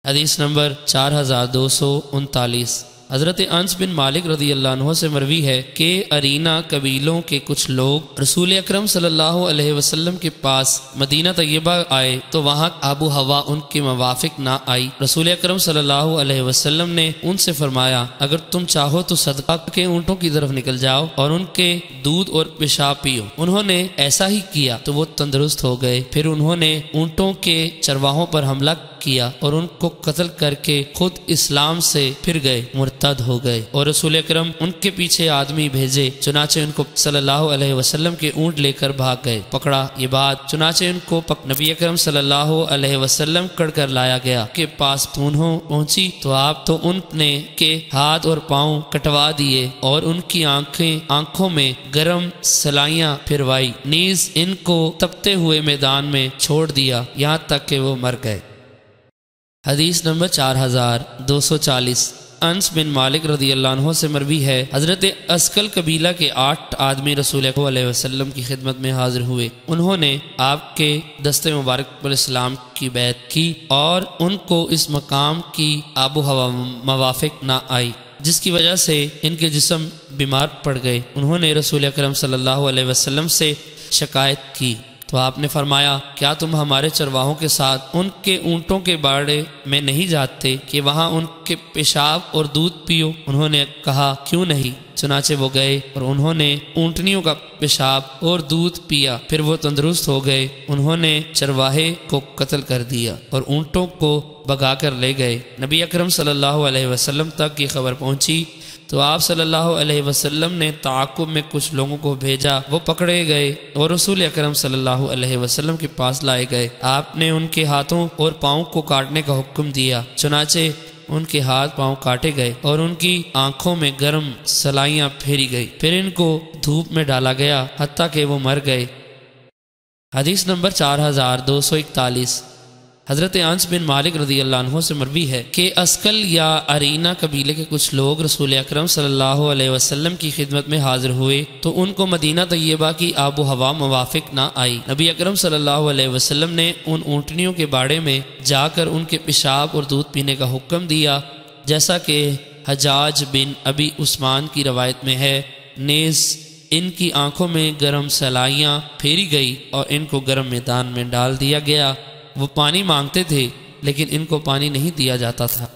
حدیث نمبر 4239۔ حضرت انس بن مالک رضی اللہ عنہ سے مروی ہے کہ ارینہ قبیلوں کے کچھ لوگ رسول اکرم صلی اللہ علیہ وسلم کے پاس مدینہ طیبہ آئے تو وہاں آب و ہوا ان کے موافق نہ آئی۔ رسول اکرم صلی اللہ علیہ وسلم نے ان سے فرمایا، اگر تم چاہو تو صدقہ کے اونٹوں کی طرف نکل جاؤ اور ان کے دودھ اور پیشاب پیو۔ انہوں نے ایسا ہی کیا تو وہ تندرست ہو گئے۔ پھر انہوں نے اونٹوں کے چرواہوں پر حملہ کیا اور ان کو قتل کر کے خود اسلام سے پھر گئے، مرتد ہو گئے، اور رسول اکرم ان کے پیچھے آدمی بھیجے، چنانچہ ان کو صلی اللہ علیہ وسلم کے اونٹ لے کر بھاگ گئے۔ پکڑا یہ بات، چنانچہ ان کو نبی اکرم صلی اللہ علیہ وسلم کڑ کر لایا گیا کے پاس انہوں پہنچی تو آپ تو ان نے کے ہاتھ اور پاؤں کٹوا دیے اور ان کی آنکھوں میں گرم سلائیاں پھروائی، نیز ان کو تپتے ہوئے میدان میں چھوڑ دیا یہاں تک کہ وہ مر گئے۔ حدیث نمبر 4240۔ انس بن مالک رضی اللہ عنہ سے مروی ہے، حضرت اسکل قبیلہ کے 8 آدمی رسول اللہ علیہ وسلم کی خدمت میں حاضر ہوئے۔ انہوں نے آپ کے دست مبارک پر اسلام کی بیعت کی اور ان کو اس مقام کی آب و ہوا موافق نہ آئی، جس کی وجہ سے ان کے جسم بیمار پڑ گئے۔ انہوں نے رسول اکرم صلی اللہ علیہ وسلم سے شکایت کی تو آپ نے فرمایا، کیا تم ہمارے چرواہوں کے ساتھ ان کے اونٹوں کے باڑے میں نہیں جاتے کہ وہاں ان کے پیشاب اور دودھ پیو؟ انہوں نے کہا، کیوں نہیں؟ چنانچہ وہ گئے اور انہوں نے اونٹنیوں کا پیشاب اور دودھ پیا، پھر وہ تندرست ہو گئے۔ انہوں نے چرواہے کو قتل کر دیا اور اونٹوں کو بھگا کر لے گئے۔ نبی اکرم صلی اللہ علیہ وسلم تک یہ خبر پہنچی تو آپ صلی اللہ علیہ وسلم نے تعاقب میں کچھ لوگوں کو بھیجا، وہ پکڑے گئے اور رسول اکرم صلی اللہ علیہ وسلم کے پاس لائے گئے۔ آپ نے ان کے ہاتھوں اور پاؤں کو کاٹنے کا حکم دیا، چنانچہ ان کے ہاتھ پاؤں کاٹے گئے اور ان کی آنکھوں میں گرم سلائیاں پھیری گئی، پھر ان کو دھوپ میں ڈالا گیا حتیٰ کہ وہ مر گئے۔ حدیث نمبر 4241۔ حضرت انس بن مالک رضی اللہ عنہ سے مروی ہے کہ اسکل یا ارینہ قبیلے کے کچھ لوگ رسول اکرم صلی اللہ علیہ وسلم کی خدمت میں حاضر ہوئے تو ان کو مدینہ طیبہ کی آب و ہوا موافق نہ آئی۔ نبی اکرم صلی اللہ علیہ وسلم نے ان اونٹنیوں کے باڑے میں جا کر ان کے پیشاب اور دودھ پینے کا حکم دیا، جیسا کہ حجاج بن ابی عثمان کی روایت میں ہے، نیز ان کی آنکھوں میں گرم سلائیاں پھیری گئی اور ان کو گرم میدان میں ڈال دیا گیا۔ وہ پانی مانگتے تھے لیکن ان کو پانی نہیں دیا جاتا تھا۔